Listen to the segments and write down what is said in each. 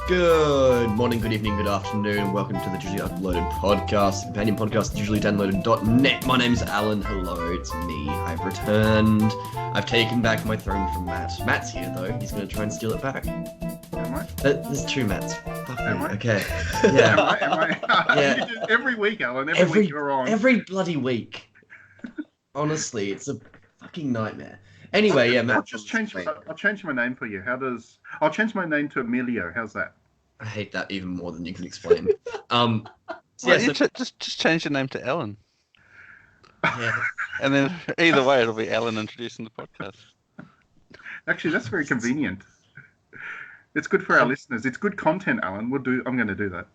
Good morning, good evening, good afternoon, and welcome to the Usually Uploaded podcast, companion podcast, usuallydownloaded.net. My name's Alan. Hello, it's me. I've returned. I've taken back my throne from Matt. Matt's here, though. He's going to try and steal it back. Am I? There's two Matts. Fuck Am me. I? Okay. Yeah. Am I? Yeah. You do every week, Alan. Every week you're on. Every bloody week. Honestly, it's a fucking nightmare. Anyway, yeah, Matt. I'll change my name for you. I'll change my name to Emilio. How's that? I hate that even more than you can explain. Just change your name to Ellen. Yeah. And then either way, it'll be Ellen introducing the podcast. Actually, that's very convenient. It's good for our listeners. It's good content, Alan. I'm going to do that.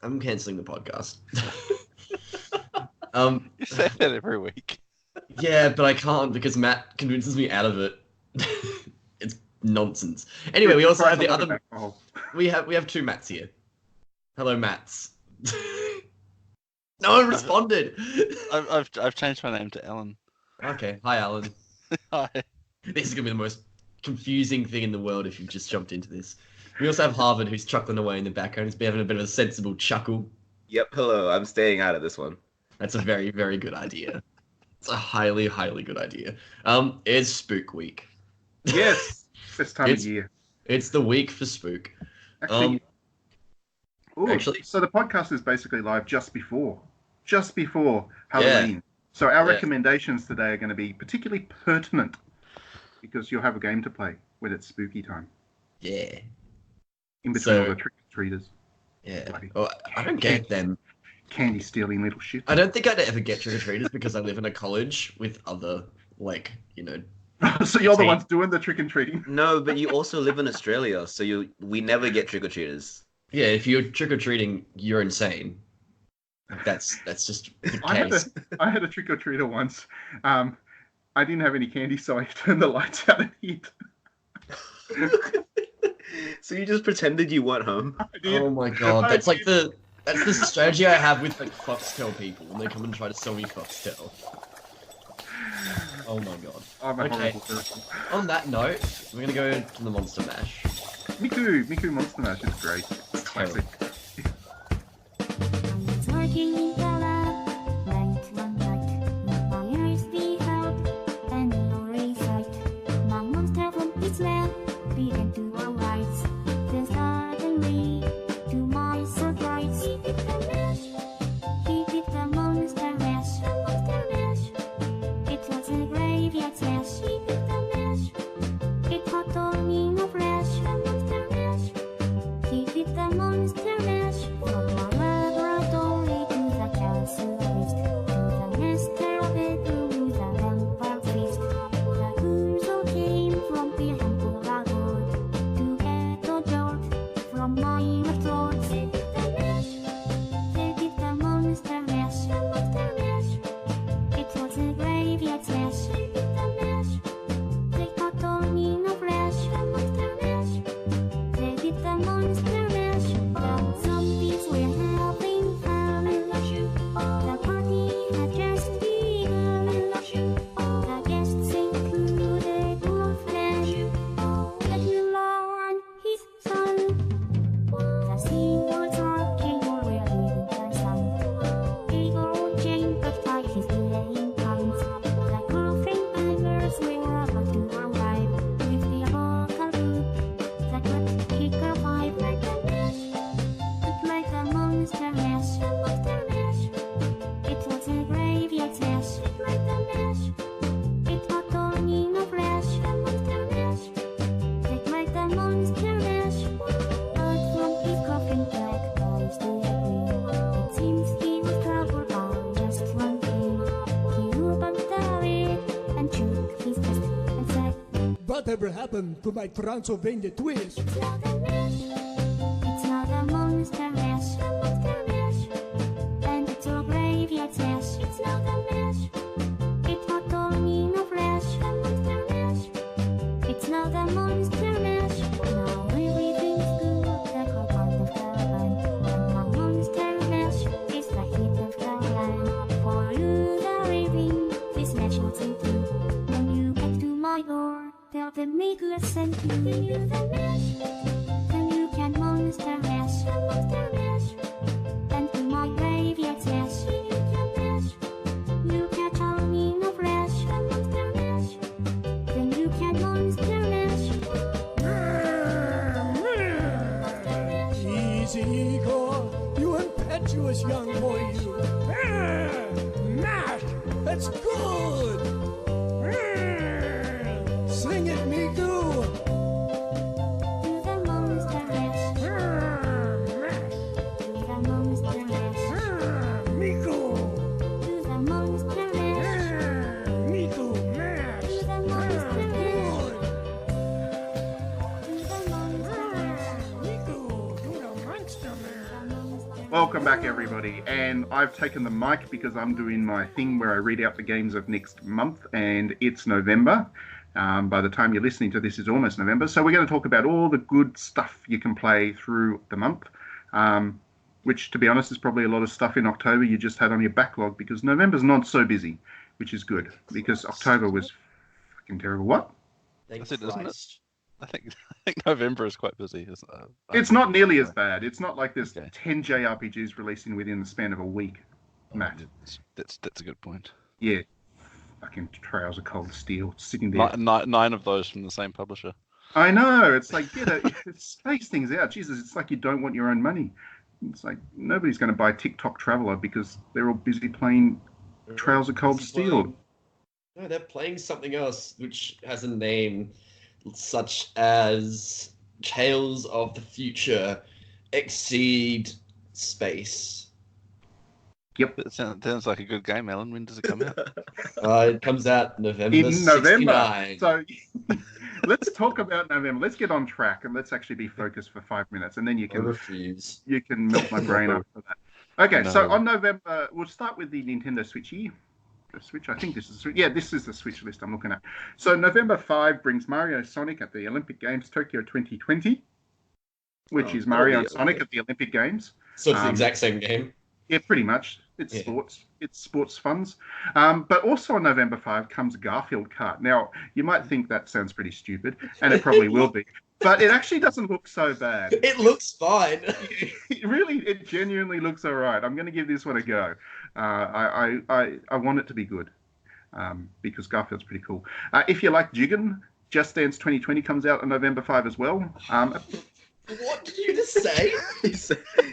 I'm cancelling the podcast. You say that every week. Yeah, but I can't because Matt convinces me out of it. It's nonsense. Anyway, we also have the other. We have two Matts here. Hello, Matts. No one responded. I've changed my name to Ellen. Okay, hi, Alan. Hi. This is gonna be the most confusing thing in the world if you've just jumped into this. We also have Harvard, who's chuckling away in the background. He's been having a bit of a sensible chuckle. Yep, hello. I'm staying out of this one. That's a very, very good idea. It's a highly, highly good idea. It's Spook Week. Yes, this time of year. It's the week for Spook. Actually, actually, so the podcast is basically live just before Halloween. Yeah. So our recommendations today are going to be particularly pertinent because you'll have a game to play when it's spooky time. Yeah. In between all the trick-or-treaters. Yeah. Well, I don't get them. Candy stealing little shit. I don't think I'd ever get trick-or-treaters because I live in a college with other, So you're the ones doing the trick-and-treating? No, but you also live in Australia, so we never get trick-or-treaters. Yeah, if you're trick-or-treating, you're insane. That's just the case. I had a trick-or-treater once. I didn't have any candy, so I turned the lights out and hid. So you just pretended you weren't home? I did. Oh my god, that's the strategy I have with Foxtel people when they come and try to sell me Foxtel. Oh my god. I'm a horrible person. On that note, we're gonna go to the Monster Mash. Miku Monster Mash is great. It's classic. Whatever happened to my Transylvania twist? It's not a monster mash. And it's a graveyard smash. It's not a mash. It's not only no flash. It's not a monster mash. Now everything's good like a part of the land. And a monster mash is the hit of the land. For you the living, this mash what's into. When you get to my door, Tell them make a send to you the mash. Then you can monster mash. Monster mash. And to my graveyard smash. You can mash. You catch on in a flash. Monster mash. Then you can monster mash. Easy, Igor. You impetuous young boy, you. Mash! That's good! Sing it, Miku! Do the monster mash. Do the monster mash. Miku! Do the monster mash. Miku, mash! Do the monster mash. Good! Do the monster mash. Miku, do the monster mash! Welcome back, everybody. And I've taken the mic because I'm doing my thing where I read out the games of next month, and it's November. By the time you're listening to this, it's almost November. So we're going to talk about all the good stuff you can play through the month, which, to be honest, is probably a lot of stuff in October you just had on your backlog because November's not so busy, which is good because October was fucking terrible. What? Thanks, That's it, isn't it? Christ. I think November is quite busy, isn't it? It's not nearly as bad. It's not like there's Okay. 10 JRPGs releasing within the span of a week, Matt. That's a good point. Yeah. Fucking Trails of Cold Steel sitting there. Nine of those from the same publisher. I know. It's like, space things out. Jesus, it's like you don't want your own money. It's like nobody's going to buy TikTok Traveler because they're all busy playing Trails of Cold Steel. No, they're playing something else which has a name such as Tales of the Future Exceed Space. Yep. That sounds like a good game, Alan. When does it come out? It comes out November In November. 69. So let's talk about November. Let's get on track and let's actually be focused for 5 minutes, and then you I can refuse. melt my brain up for that. Okay, No. so on November, we'll start with the Nintendo Switchy. The Switch, I think this is the Switch. Yeah, this is the Switch list I'm looking at. So November 5 brings Mario Sonic at the Olympic Games Tokyo 2020, which is Mario and Sonic at the Olympic Games. So it's the exact same game. Yeah, pretty much. It's Yeah. sports. It's sports funds. But also on November 5 comes Garfield Kart. Now, you might think that sounds pretty stupid, and it probably will be. But it actually doesn't look so bad. It looks fine. It genuinely looks all right. I'm going to give this one a go. I want it to be good because Garfield's pretty cool. If you like Jiggin, Just Dance 2020 comes out on November 5 as well. What did you just say?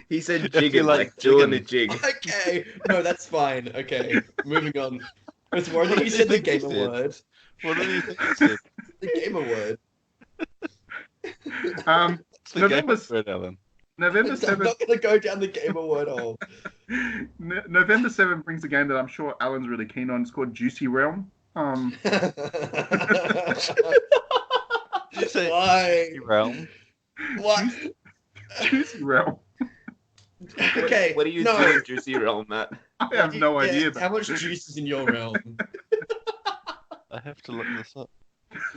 He said If you jigging, like like doing a jigging. jig. Okay, no, that's fine. Okay, moving on. I was worried that you said the think he gamer said? word. What do you think? It said? The gamer word. It's the November- game word, Alan. November I'm 7th. not going to go down the gamer word hole. November 7 brings a game that I'm sure Alan's really keen on. It's called Juicy Realm. Did you say Why? realm? What? Juicy Realm. Okay. What are you no. doing, Juicy Realm, Matt? I have no Yeah, idea. How much juice is in your realm? I have to look this up.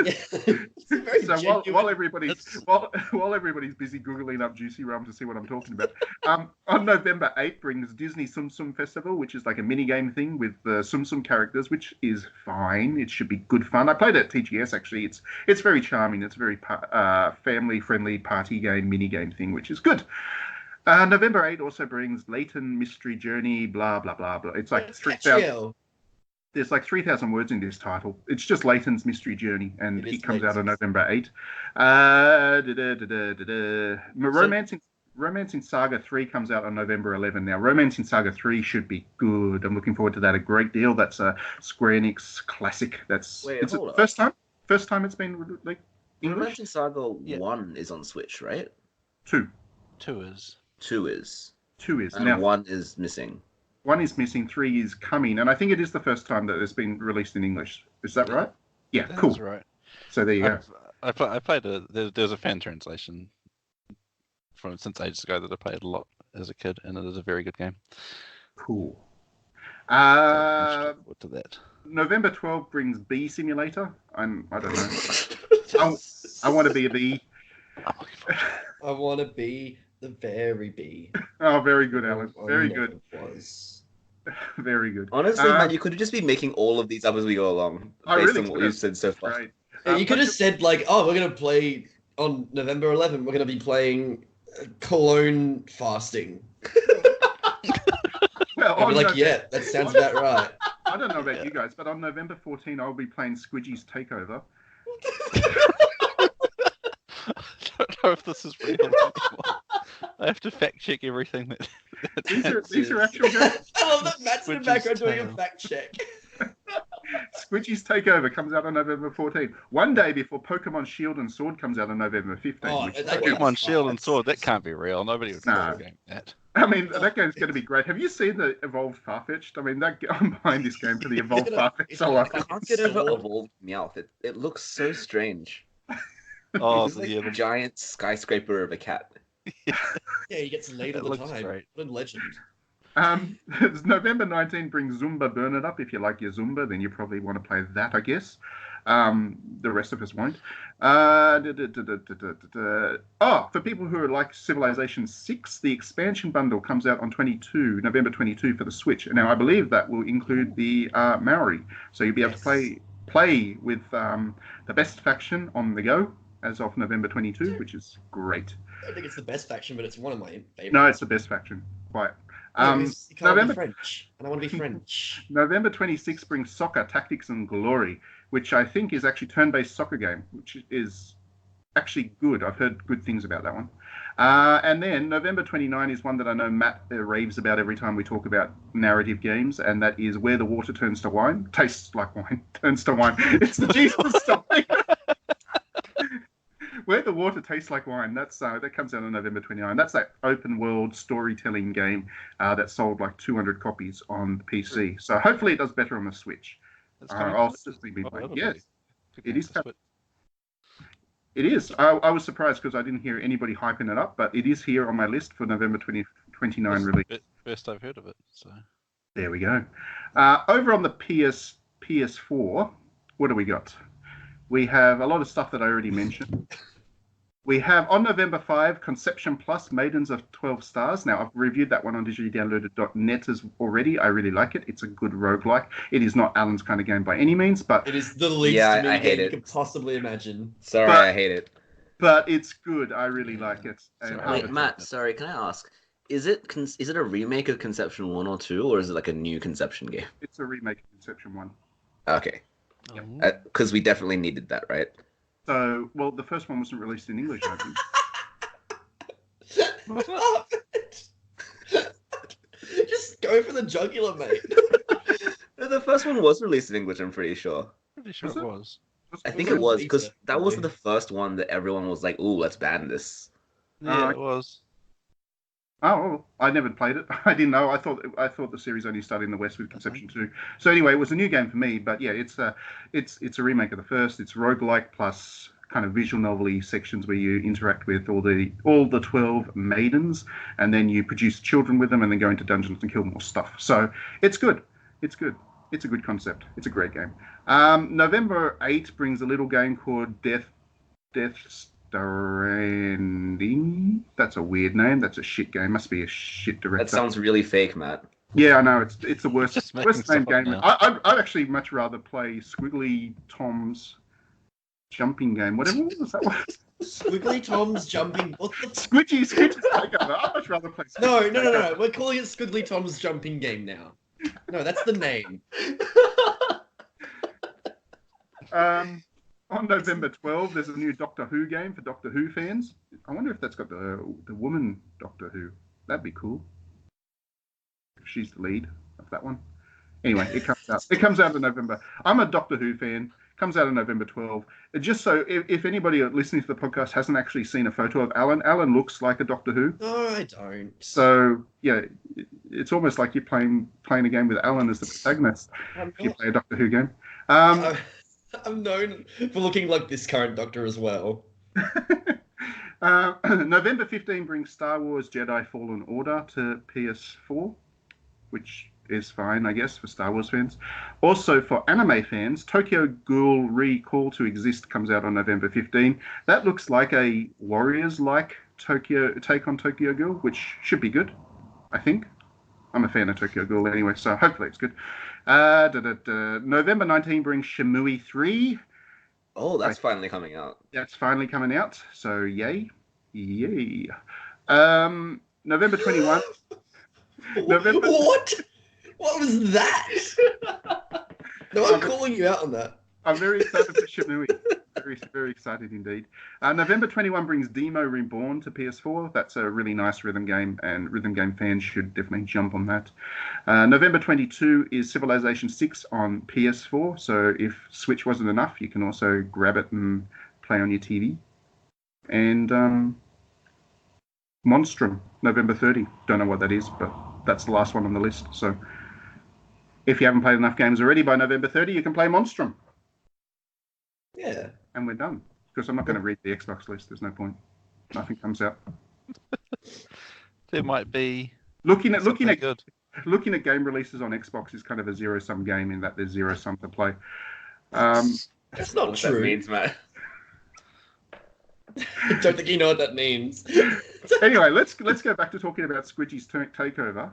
Yeah, it's a very So genuine... while everybody's That's- while everybody's busy googling up Juicy Realm to see what I'm talking about, on November 8 brings Disney Tsum Tsum Festival, which is like a mini game thing with the Tsum Tsum characters, which is fine. It should be good fun. I played it at TGS actually. It's very charming. It's a very family friendly party game mini game thing, which is good. November 8 also brings Layton Mystery Journey. Blah blah blah blah. It's like 3,000. Catriel. There's like 3,000 words in this title. It's just Layton's Mystery Journey, and It is it comes out on Layton's. November 8. Romancing Saga 3 comes out on November 11. Now, Romancing Saga 3 should be good. I'm looking forward to that a great deal. That's a Square Enix classic. Wait, It's hold the on. first time it's been like English. Romancing Saga Yeah. 1 is on Switch, right? 2 Two is. 2 is. is And now. 1 is missing. 1 is missing. 3 is coming, and I think it is the first time that it's been released in English. Is that right? Yeah, cool. That's right. So there you go. I played there's a fan translation from since ages ago that I played a lot as a kid, and it is a very good game. Cool. So I'm looking forward to that. November 12 brings Bee Simulator. I don't know. I want to be a bee. I'm looking forward to it. I want to be the very bee. Oh, very good, Alan. I Very never good. Was. Very good. Honestly, Matt, you could just be making all of these up as we go along, I based really on what could you've have. said so far. Right. Yeah, you could have said like, oh, we're gonna play on November 11th. We're gonna be playing Cologne fasting. Well, I'd be like, November- yeah, that sounds about right. I don't know about you guys, but on November 14, I'll be playing Squidgy's Takeover. I don't know if this is real anymore. I have to fact check everything that. These are actual games. I love that Matt's in the Squidgy's background doing a tail. fact check. Squidgy's Takeover comes out on November 14. One day before Pokemon Shield and Sword comes out on November 15. Oh, which- that game- Pokemon Shield and Sword, that can't be real. Nobody would play Nah. a game like that. I mean, that game's going to be great. Have you seen the Evolved Farfetch'd? I mean, I'm buying this game for the Evolved Farfetch'd. So I can't get over evolved Meowth. It looks so strange. Oh, It's so like yeah, a giant skyscraper of a cat. Yeah, he gets laid That all the looks time. great. What a legend. November 19 brings Zumba Burn It Up. If you like your Zumba, then you probably want to play that, I guess. The rest of us won't. For people who are like Civilization 6, the expansion bundle comes out on November 22 for the Switch. Now, I believe that will include the Maori. So you'll be able to play with the best faction on the go as of November 22, which is great. I don't think it's the best faction, but it's one of my favorites. No, it's the best faction. Quite. You can't November- be French, and I want to be French. November 26 brings Soccer, Tactics and Glory, which I think is actually turn-based soccer game, which is actually good. I've heard good things about that one. And then November 29 is one that I know Matt raves about every time we talk about narrative games, and that is Where the Water Turns to Wine. Tastes like wine, turns to wine. It's the Jesus story. Where the Water Tastes Like Wine. That comes out on November 29. That's that open world storytelling game that sold like 200 copies on the PC. So hopefully it does better on the Switch. It's coming I'll to Switch certainly as be well, playing. that'll Yes, be it is. Switch. It is. I was surprised because I didn't hear anybody hyping it up, but it is here on my list for November 29 release. First I've heard of it. So There we go. Over on the PS4, what do we got? We have a lot of stuff that I already mentioned. We have on November 5, Conception Plus, Maidens of 12 Stars. Now, I've reviewed that one on digitallydownloaded.net already. I really like it. It's a good roguelike. It is not Alan's kind of game by any means, but It is the least Yeah, mini I hate game you it. could possibly imagine. Sorry, But- I hate it. it's good. I really like it. And Sorry. Wait, Wait, Matt, sorry, can I ask? Is it a remake of Conception 1 or 2, or is it like a new Conception game? it's a remake of Conception 1. Okay. Oh. Because we definitely needed that, right? So, well, the first one wasn't released in English, I think. Just go for the jugular, mate. The first one was released in English, I'm pretty sure. Pretty sure Was it it? was. I think was it was, Vita, because that was probably. the first one that everyone was like, ooh, let's ban this. Yeah, it was. Oh, I never played it. I didn't know. I thought the series only started in the West with Conception 2. So anyway, it was a new game for me. But yeah, it's a remake of the first. It's roguelike plus kind of visual novel-y sections where you interact with all the 12 maidens, and then you produce children with them, and then go into dungeons and kill more stuff. So it's good. It's good. It's a good concept. It's a great game. November 8 brings a little game called Death Stranding. That's a weird name. That's a shit game. Must be a shit director. That sounds really fake, Matt. Yeah, I know. It's the worst Just making worst name stuff up game. now. I'd actually much rather play Squiggly Tom's jumping game. Whatever was that one? Squiggly Tom's jumping. What the? Squidgy's Takeover. I'd much rather play. No, Squidgy's no, no, no. Takeover. We're calling it Squiggly Tom's jumping game now. No, that's the name. On November 12, there's a new Doctor Who game for Doctor Who fans. I wonder if that's got the woman Doctor Who. That'd be cool. She's the lead of that one. Anyway, it comes out. It comes out in November. I'm a Doctor Who fan. Comes out on November 12. Just so if anybody listening to the podcast hasn't actually seen a photo of Alan looks like a Doctor Who. No, I don't. So yeah, it's almost like you're playing a game with Alan as the protagonist I'm if you not. play a Doctor Who game. I'm known for looking like this current Doctor as well. November 15 brings Star Wars Jedi Fallen Order to PS4, which is fine, I guess, for Star Wars fans. Also, for anime fans, Tokyo Ghoul Recall to Exist comes out on November 15. That looks like a Warriors-like take on Tokyo Ghoul, which should be good, I think. I'm a fan of Tokyo Ghoul anyway, so hopefully it's good. November 19 brings Shenmue 3. Oh, that's finally coming out. That's finally coming out. So yay. November 21. November. What? What was that? No, I'm calling you out on that. I'm very excited for Shenmue. Very, very excited indeed. November 21 brings Demo Reborn to PS4. That's a really nice rhythm game, and rhythm game fans should definitely jump on that. November 22 is Civilization 6 on PS4. So if Switch wasn't enough, you can also grab it and play on your TV. And Monstrum, November 30. Don't know what that is, but that's the last one on the list. So if you haven't played enough games already, by November 30, you can play Monstrum. Yeah. And we're done. Because I'm not going to read the Xbox list. There's no point. Nothing comes out. There might be Looking at good. looking at game releases on Xbox is kind of a zero-sum game in that there's zero-sum to play. That's not What true. that means, Matt. I don't think you know what that means. Anyway, let's go back to talking about Squidgy's takeover.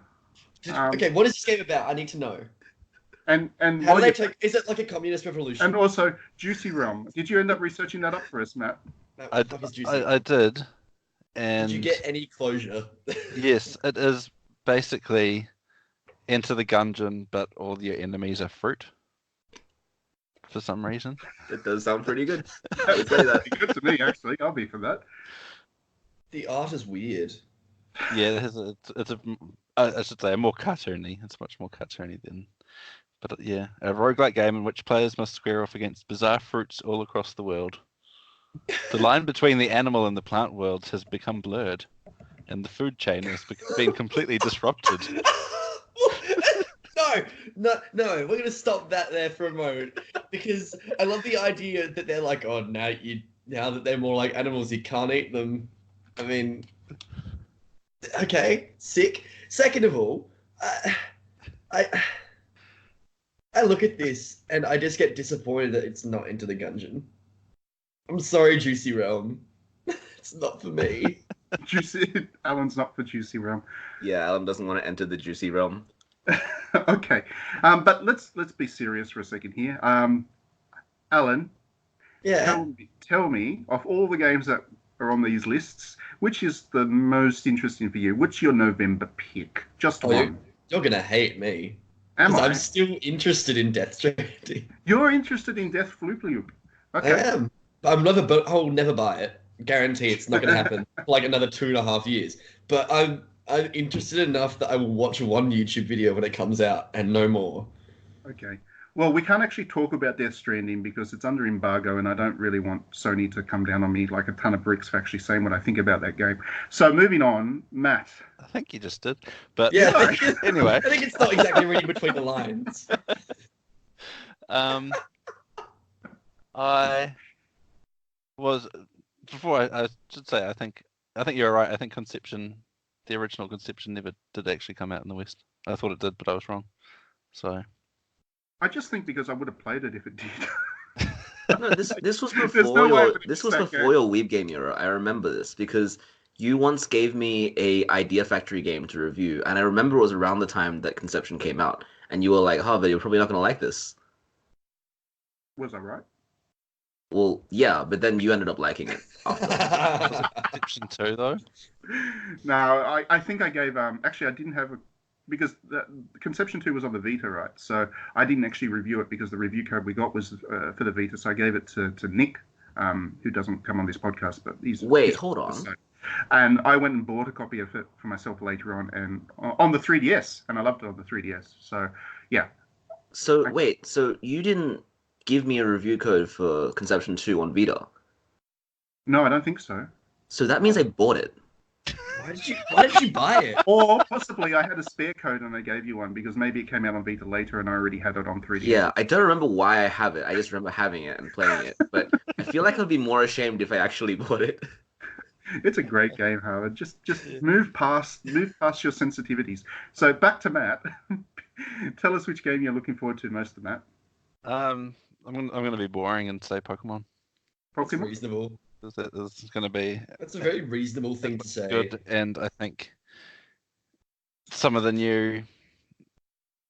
Okay, what is this game about? I need to know. And How do they take? Is it like a communist revolution? and also Juicy Realm. Did you end up researching that up for us, Matt? What I, the fuck is Juicy? I did. And Did you get any closure? yes, it is basically Enter the Gungeon, but all your enemies are fruit. For some reason. It does sound pretty good. I would say that. Good to me, actually. I'll be for that. The art is weird. Yeah, it's I should say, more cartoony. It's much more cartoony than. But yeah, a roguelike game in which players must square off against bizarre fruits all across the world. The line between the animal and the plant worlds has become blurred, and the food chain has been completely disrupted. No, we're gonna stop that there for a moment because I love the idea that they're like, oh, now that they're more like animals, you can't eat them. I mean, okay, sick. Second of all, I look at this and I just get disappointed that it's not Into the Gungeon. I'm sorry, Juicy Realm. It's not for me. Alan's not for Juicy Realm. Yeah, Alan doesn't want to enter the Juicy Realm. Okay, but let's be serious for a second here. Alan, Yeah. tell me of all the games that are on these lists, which is the most interesting for you? Which your November pick? Just one. You're gonna hate me. Am I? I'm still interested in Death Stranding. You're interested in Death Loop. Okay. I am. I'll never buy it. Guarantee it's not going to happen for like another 2.5 years. But I'm interested enough that I will watch one YouTube video when it comes out and no more. Okay. Well, we can't actually talk about Death Stranding because it's under embargo, and I don't really want Sony to come down on me like a ton of bricks for actually saying what I think about that game. So moving on, Matt. I think you just did, but Yeah. anyway. I think it's not exactly reading between the lines. I was before I should say I think you're right. I think the original Conception never did actually come out in the West. I thought it did, but I was wrong. So I just think because I would have played it if it did. No, this was There's before no way your I could this was expect before your Weeb Game era. I remember this because you once gave me a Idea Factory game to review, and I remember it was around the time that Conception came out, and you were like, "Oh, but you're probably not gonna like this." Was I right? Well, yeah, but then you ended up liking it. Conception 2 though. No, I think I gave actually I didn't have a because the Conception 2 was on the Vita, right? So I didn't actually review it because the review code we got was for the Vita. So I gave it to Nick, who doesn't come on this podcast, but he's Hold on. And I went and bought a copy of it for myself later on, and on the 3DS, and I loved it on the 3DS. So yeah. So you didn't give me a review code for Conception 2 on Vita? No, I don't think so. So that means I bought it. Why did you buy it? Or possibly I had a spare code and I gave you one because maybe it came out on Vita later and I already had it on 3DS. Yeah, I don't remember why I have it. I just remember having it and playing it. But I feel like I'd be more ashamed if I actually bought it. It's a great game, Howard. Just move past your sensitivities. So back to Matt. Tell us which game you're looking forward to most, Matt. I'm gonna be boring and say Pokemon. That's reasonable. This is gonna be That's a very reasonable thing to say. good, and I think some of the new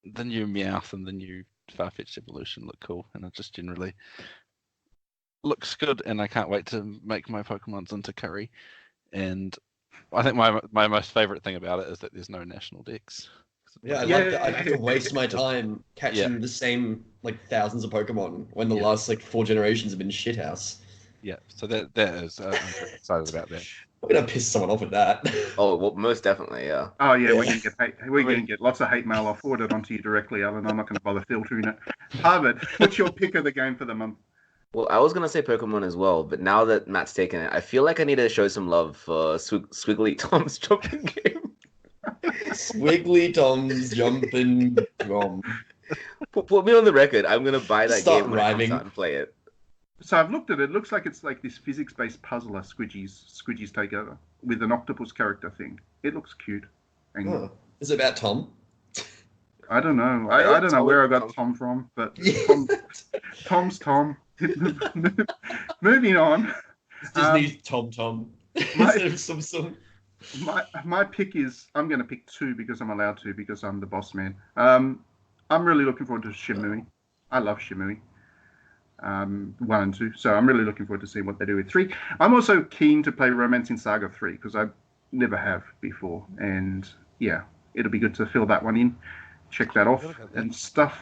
Meowth and the new Farfetch'd evolution look cool, and I just generally looks good, and I can't wait to make my Pokemons into curry. And I think my most favorite thing about it is that there's no national dex. Yeah, I'd Yeah. like that. I'd have to waste my time catching the same like thousands of Pokemon when the last like 4 generations have been shithouse. Yeah, so that is I'm very excited about that. I'm gonna piss someone off with that. Oh, well, most definitely, yeah. Oh yeah, we're Yeah. gonna get we're gonna get lots of hate mail. I'll forward it onto you directly, Alan. I'm not gonna bother filtering it. Harvard, what's your pick of the game for the month? Well, I was gonna say Pokemon as well, but now that Matt's taken it, I feel like I need to show some love for Squiggly Tom's jumping game. Squiggly Tom's jumping Tom. Put me on the record. I'm gonna buy that Start game when it rhyming. comes out and play it. So I've looked at it. It looks like it's like this physics-based puzzler Squidgy's takeover with an octopus character thing. It looks cute. And Oh, is it about Tom? I don't know. I don't know where I got Tom from, but Tom's Tom. Moving on. Disney's Tom Tom. my- Instead of Sum Sum. My pick is I'm going to pick 2 because I'm allowed to because I'm the boss man. I'm really looking forward to Shimui. I love Shimui. 1 and 2. So I'm really looking forward to seeing what they do with 3. I'm also keen to play Romancing Saga 3 because I never have before, and yeah, it'll be good to fill that one in, check that off and stuff,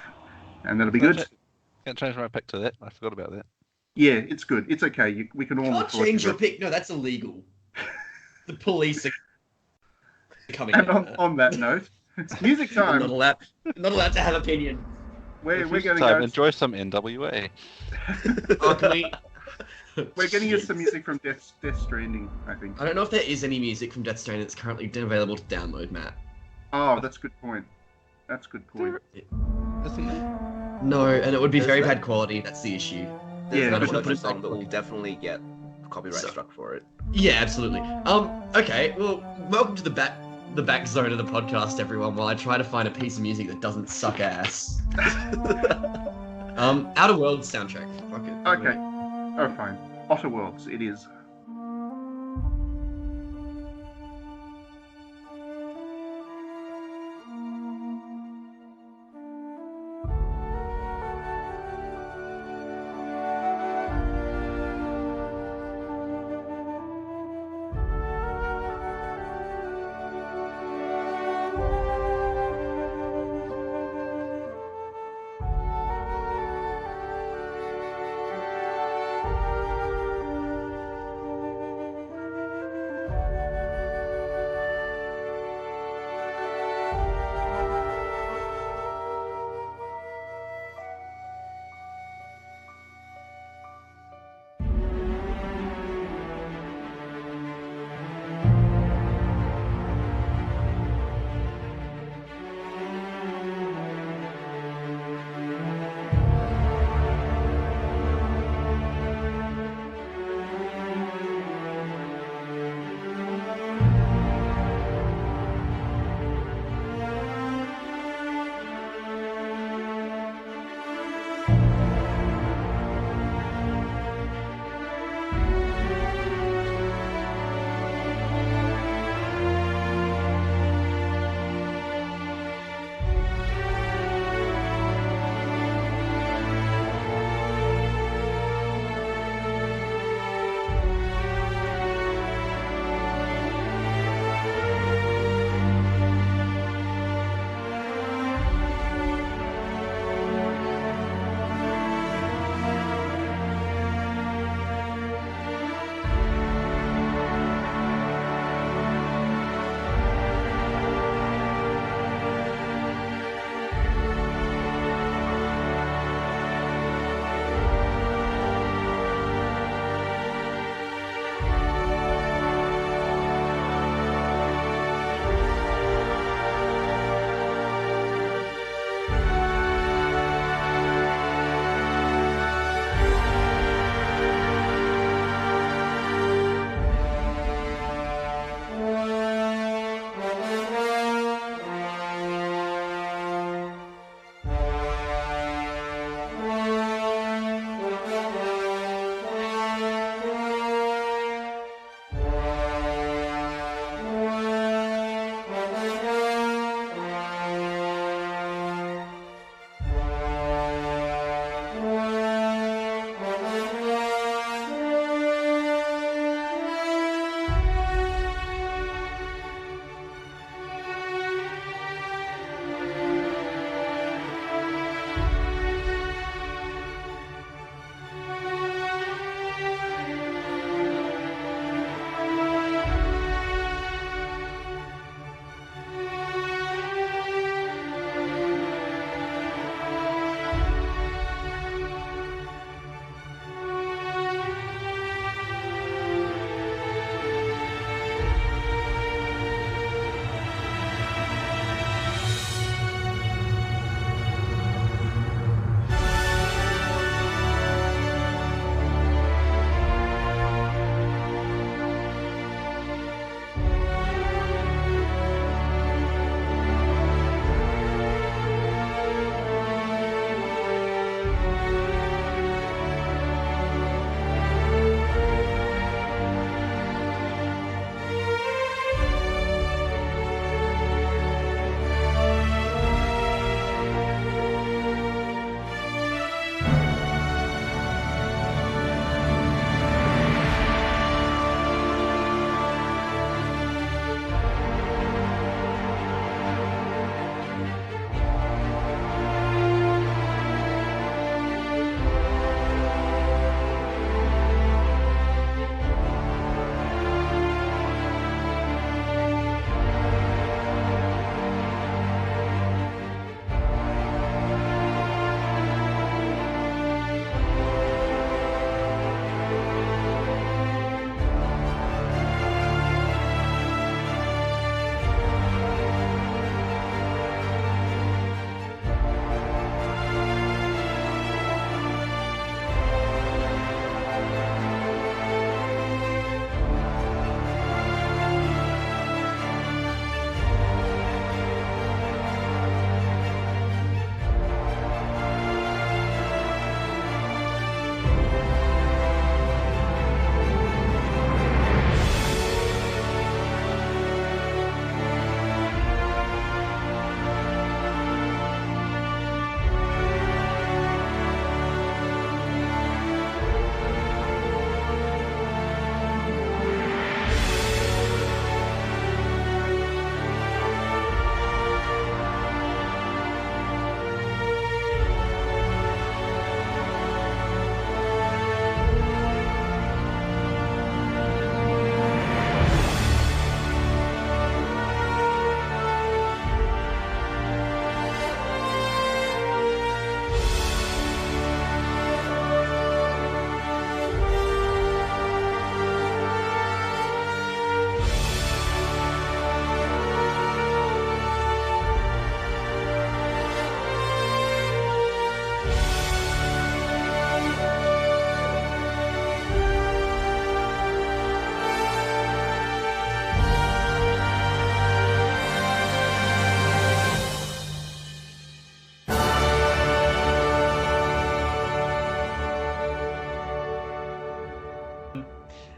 and that'll be good. Can't change my pick to that. I forgot about that. Yeah, it's good. It's okay. We can all Can't look forward change to your it. pick. No, that's illegal. The police are coming. And after. on that note, music I'm time. not allowed to have opinion. We're If going you to time, go. enjoy some NWA. Oh, can we? We're getting you Shit. some music from Death Stranding, I think. I don't know if there is any music from Death Stranding that's currently available to download, Matt. Oh, that's a good point. That's a good point. Isn't there? No, and it would be There's very that- bad quality. That's the issue. There's Yeah, that but- Pokemon song that will definitely get copyright So- struck for it. Yeah, absolutely. Okay. Well, welcome to the back zone of the podcast, everyone. While I try to find a piece of music that doesn't suck ass. Outer Worlds soundtrack. Fuck it. Okay. Oh, fine. Otter Worlds, it is.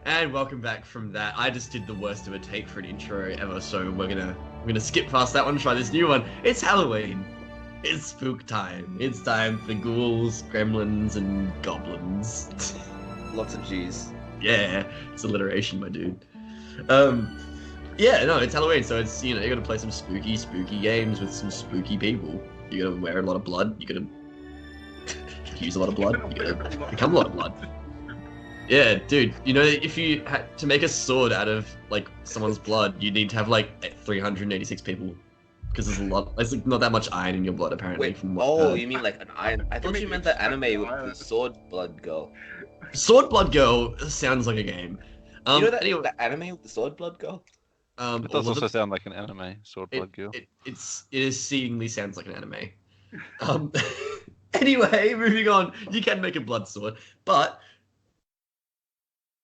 And welcome back from that. I just did the worst of a take for an intro ever, so we're gonna skip past that one and try this new one. It's Halloween. It's spook time. It's time for ghouls, gremlins, and goblins. Lots of G's. Yeah, it's alliteration, my dude. Yeah, no, it's Halloween, so it's, you gotta play some spooky games with some spooky people. You gotta wear a lot of blood. You gotta use a lot of blood. You gotta become a lot of blood. Yeah, dude, if you had to make a sword out of, like, someone's blood, you need to have, like, 386 people. Because there's a lot, there's like, not that much iron in your blood, apparently. Wait, from what, you mean like an iron? I thought you meant the anime with the sword blood girl. Sword Blood Girl sounds like a game. You know that Anyway, the anime with the sword blood girl? It does also sound like an anime, Sword Blood Girl. It seemingly sounds like an anime. Anyway, moving on. You can make a blood sword, but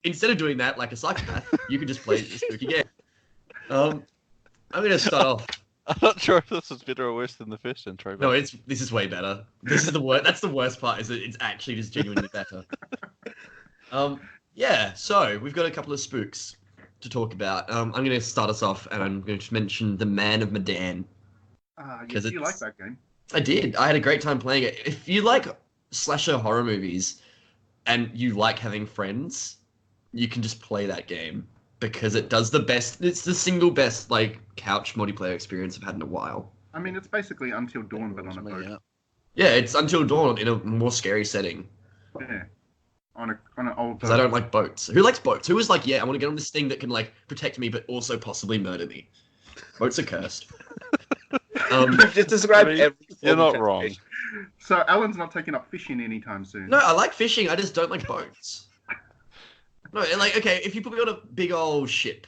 instead of doing that like a psychopath, you can just play the spooky game. I'm gonna start off. I'm not sure if this is better or worse than the first intro. No, this is way better. This is the worst. That's the worst part. Is that it's actually just genuinely better. Yeah. So we've got a couple of spooks to talk about. I'm going to start us off, and I'm going to mention The Man of Medan. Yes, you like that game? I did. I had a great time playing it. If you like slasher horror movies, and you like having friends, you can just play that game. Because it does the best. It's the single best like couch multiplayer experience I've had in a while. I mean, it's basically Until Dawn, but on a boat. Yeah, it's Until Dawn in a more scary setting. Yeah, on an old boat. Because I don't like boats. Who likes boats? Who is like, yeah, I want to get on this thing that can like protect me, but also possibly murder me. Boats are cursed. Just describe every. You're not wrong. So Alan's not taking up fishing anytime soon. No, I like fishing. I just don't like boats. No, like, okay, if you put me on a big old ship,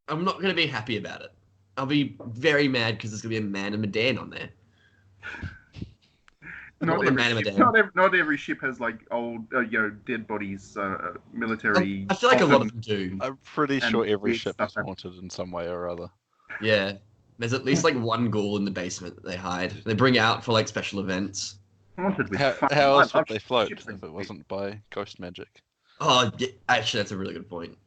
I'm not going to be happy about it. I'll be very mad because there's going to be a Man of Medan on there. Not every ship has, like, old, dead bodies, military... I feel like a lot of them do. I'm pretty sure every ship is haunted in some way or other. Yeah. There's at least, like, one ghoul in the basement that they hide. They bring out for, like, special events. Haunted with How else would they float if it wasn't by ghost magic? Oh, yeah, actually, that's a really good point.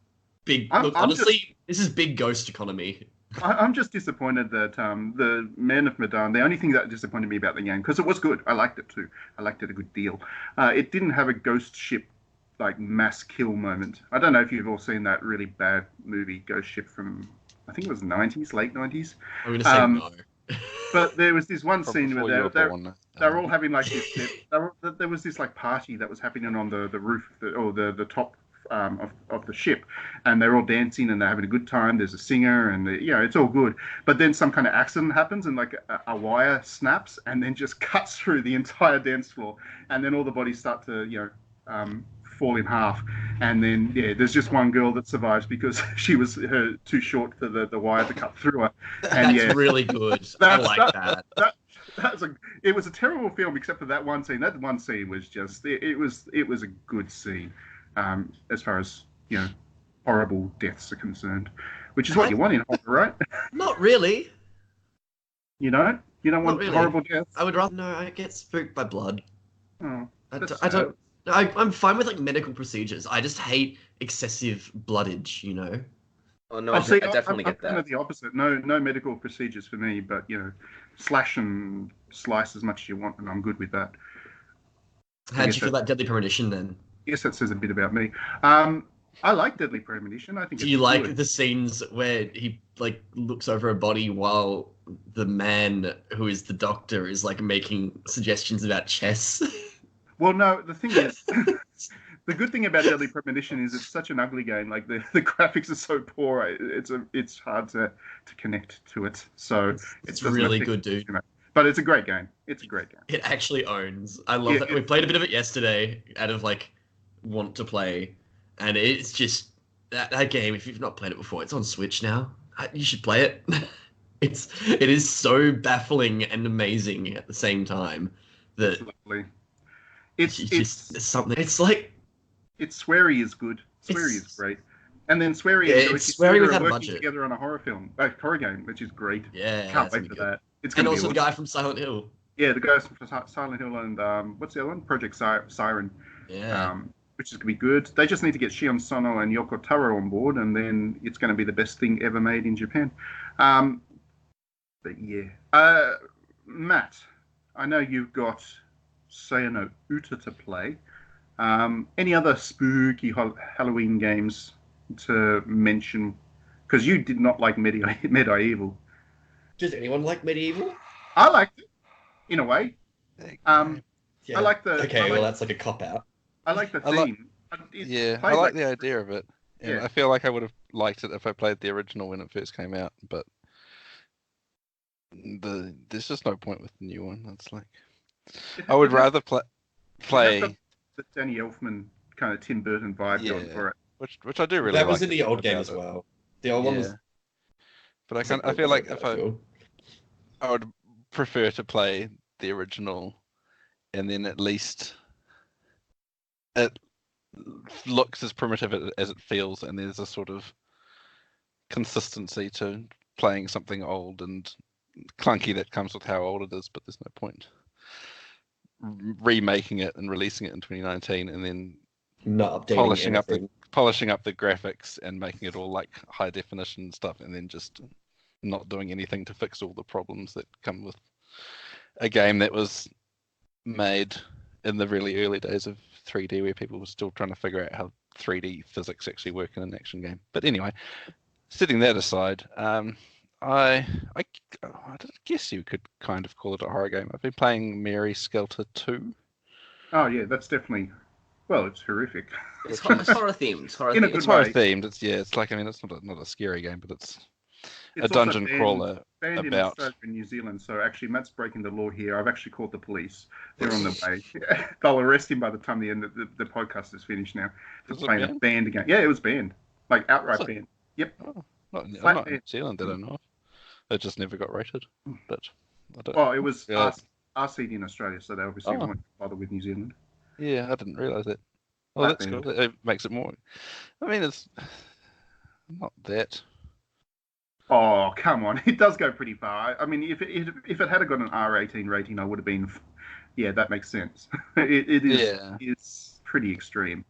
Honestly, this is big ghost economy. I'm just disappointed that the Man of Medan, the only thing that disappointed me about the game, because it was good, I liked it too. I liked it a good deal. It didn't have a ghost ship, like, mass kill moment. I don't know if you've all seen that really bad movie, Ghost Ship, from, I think it was late 90s. I'm going to say no. But there was this one scene where they were all having like this. There was this like party that was happening on the roof or the top of the ship, and they're all dancing and they're having a good time. There's a singer and it's all good. But then some kind of accident happens and like a wire snaps and then just cuts through the entire dance floor, and then all the bodies start to fall in half, and then there's just one girl that survives because she was too short for the wire to cut through her. And that's really good. I like that. It was a terrible film except for that one scene. That one scene was just it was a good scene as far as horrible deaths are concerned, which is what you want in horror, right? Not really. You don't want really. Horrible deaths. I would rather I get spooked by blood. Oh, I don't. I'm fine with like medical procedures. I just hate excessive bloodage. Oh no, I definitely get that. I'm the opposite. No medical procedures for me, but slash and slice as much as you want, and I'm good with that. How did you feel about Deadly Premonition then? Yes, that says a bit about me. I like Deadly Premonition. I think. Do you like the scenes where he like looks over a body while the man who is the doctor is like making suggestions about chess? Well, no. The thing is, the good thing about Deadly Premonition is it's such an ugly game. Like the graphics are so poor, it's hard to connect to it. So it's really good, dude. But it's a great game. It's a great game. It actually owns. I love it. We played a bit of it yesterday out of like want to play, and it's just that game. If you've not played it before, it's on Switch now. You should play it. It is so baffling and amazing at the same time that lovely. It's something. It's like Swery is good. Swery is great, and then Swery and Swery without working budget together on a horror game, which is great. Yeah, can't wait for that. It's and also the guy from Silent Hill. Yeah, the guy from Silent Hill and what's the other one? Project Siren. Yeah. which is going to be good. They just need to get Shion Sono and Yoko Taro on board, and then it's going to be the best thing ever made in Japan. But yeah. Matt, I know you've got Sayano Uta to play. Any other spooky Halloween games to mention? Because you did not like Medieval. Does anyone like Medieval? I liked it, in a way. Yeah. I like the... Okay, well, that's like a cop-out. I like the I like- theme. I like the idea of it. And Yeah. I feel like I would have liked it if I played the original when it first came out, but there's just no point with the new one. It's like I would rather play the Danny Elfman kind of Tim Burton vibe going for it. which I do really That like. was in the old game as well. The old one was... But I feel like if I would prefer to play the original, and then at least it looks as primitive as it feels, and there's a sort of consistency to playing something old and clunky that comes with how old it is, but there's no point remaking it and releasing it in 2019 and then not updating polishing up the graphics and making it all like high definition stuff, and then just not doing anything to fix all the problems that come with a game that was made in the really early days of 3D, where people were still trying to figure out how 3D physics actually work in an action game. But anyway, setting that aside, I guess you could kind of call it a horror game. I've been playing Mary Skelter 2. Oh yeah, that's definitely... Well, it's horrific. It's horror themed. In a good It's horror way. themed. It's like, I mean, it's not a scary game, but it's a also dungeon crawler banned in about... Australia and New Zealand, so actually Matt's breaking the law here. I've actually called the police. They're on the way. They'll arrest him by the time the podcast is finished now. Was For it playing a banned? banned game. Yeah, it was banned. Like outright Was it? banned. Yep. Oh, not in Flat New Zealand, I don't know. It just never got rated. But I don't. Well, it was Yeah. RC'd in Australia, so they obviously Oh. won't bother with New Zealand. Yeah, I didn't realise that. Well, Flat that's banned. cool. It makes it more. I mean, it's not that. Oh, come on. It does go pretty far. I mean, if it had got an R18 rating, I would have been... Yeah, that makes sense. It is Yeah. it's pretty extreme.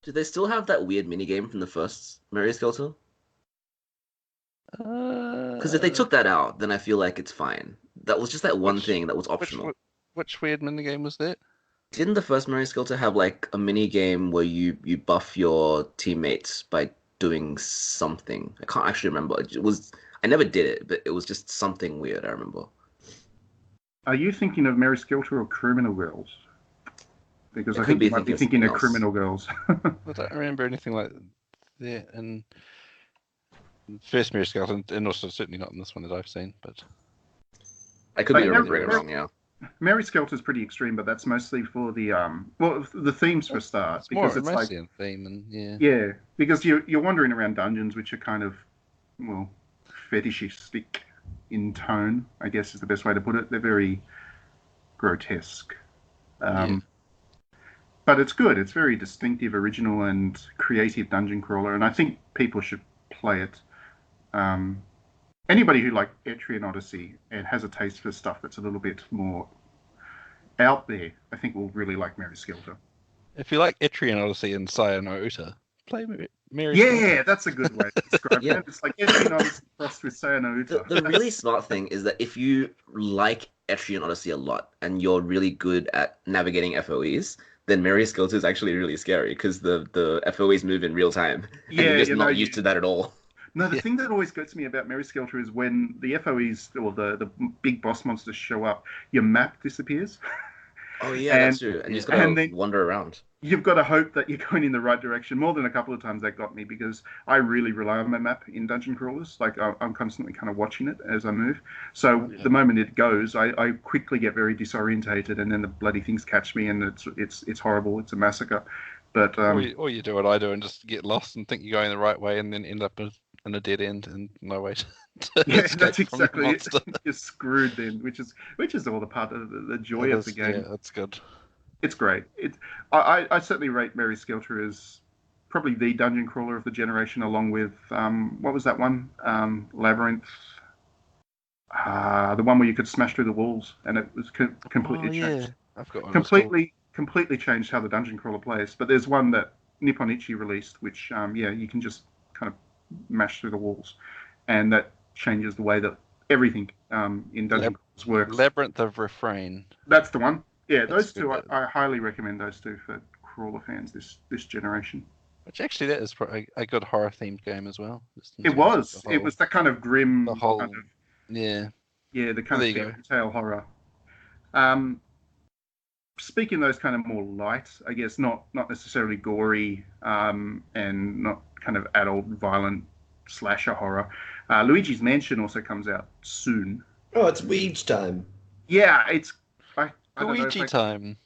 Do they still have that weird minigame from the first Mary Skelter? Because if they took that out, then I feel like it's fine. That was just that one Which- thing that was optional. Which weird minigame was that? Didn't the first Mary Skelter have like a mini game where you buff your teammates by doing something? I can't actually remember. I never did it, but it was just something weird. I remember. Are you thinking of Mary Skelter or Criminal Girls? Because I I could think be you might be thinking thinking of of something Criminal Girls. I don't remember anything like that in first Mary Skeleton, and also certainly not in this one that I've seen. But I could Like, be Mary- remembering it wrong. Yeah. Mary Skelter's pretty extreme, but that's mostly for the the themes for a start, it's more because it's like mostly in theme, and because you're wandering around dungeons which are kind of fetishistic in tone, I guess is the best way to put it. They're very grotesque. But it's good. It's very distinctive, original, and creative dungeon crawler, and I think people should play it. Anybody who like Etrian Odyssey and has a taste for stuff that's a little bit more out there, I think will really like Mary Skelter. if you like Etrian Odyssey and Sayano Uta, play Mary. Yeah, Skelter. that's a good way to describe Yeah. it. It's like Etrian Odyssey crossed with Sayano Uta. The really smart thing is that if you like Etrian Odyssey a lot and you're really good at navigating FOEs, then Mary Skelter is actually really scary because the FOEs move in real time. And Yeah, you're just you not know, used to that at all. No, the thing that always gets me about Mary Skelter is when the FOEs or the big boss monsters show up, your map disappears. Oh yeah, And- that's true. And you just and gotta then- wander around. You've got to hope that you're going in the right direction. More than a couple of times that got me, because I really rely on my map in dungeon crawlers. Like I'm constantly kind of watching it as I move. So the moment it goes, I quickly get very disorientated, and then the bloody things catch me, and it's horrible. It's a massacre. But Or you do what I do and just get lost and think you're going the right way, and then end up in a dead end and no way to yeah, escape that's from the exactly it. monster. You're screwed then, which is all the part of the joy of the game. Yeah, that's good. It's great. I certainly rate Mary Skelter as probably the dungeon crawler of the generation, along with what was that one? Labyrinth. The one where you could smash through the walls, and it was completely changed. I've got one. It's called- Completely changed how the dungeon crawler plays. But there's one that Nippon Ichi released, which you can just kind of mash through the walls, and that changes the way that everything in Dungeon Crawlers works. Labyrinth of Refrain. That's the one. Yeah, That's those two, good. I highly recommend those two for crawler fans this generation. Which actually, that is a good horror themed game as well. It was that kind of grim, the whole, kind of, yeah, the kind of fairy tale horror. Speaking of those kind of more light, I guess not necessarily gory, and not kind of adult violent slasher horror. Luigi's Mansion also comes out soon. Oh, it's Weege time. Yeah, it's I don't know Luigi time.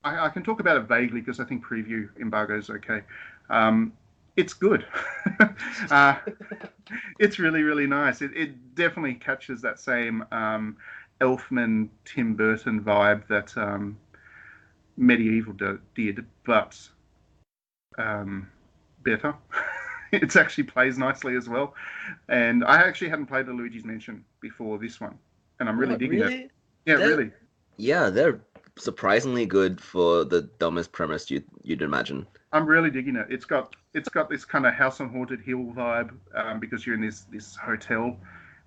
I can talk about it vaguely because I think preview embargo is okay. It's good. It's really, really nice. It definitely captures that same Elfman, Tim Burton vibe that Medieval did, but better. It actually plays nicely as well. And I actually hadn't played the Luigi's Mansion before this one, and I'm really digging it. Yeah, really. Yeah, they're surprisingly good for the dumbest premise you'd imagine. I'm really digging it. It's got this kind of House on Haunted Hill vibe, because you're in this hotel,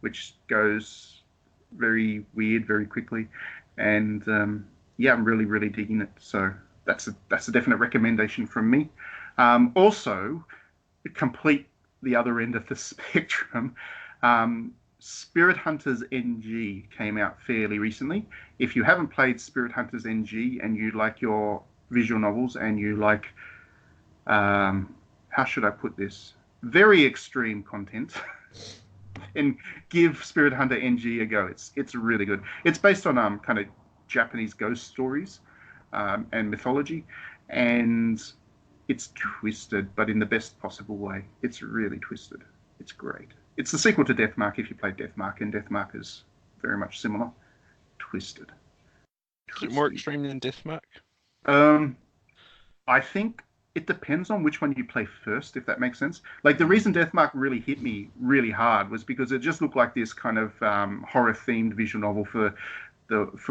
which goes very weird very quickly, and I'm really, really digging it. So that's a definite recommendation from me. Also, complete the other end of the spectrum. Spirit Hunters NG came out fairly recently. If you haven't played Spirit Hunters NG and you like your visual novels and you like, how should I put this? Very extreme content, and give Spirit Hunter NG a go. It's really good. It's based on kind of Japanese ghost stories and mythology, and it's twisted, but in the best possible way. It's really twisted. It's great. It's the sequel to Deathmark if you played Deathmark, and Deathmark is very much similar. Twisted. Is it more extreme than Deathmark? I think it depends on which one you play first, if that makes sense. Like, the reason Deathmark really hit me really hard was because it just looked like this kind of horror-themed visual novel for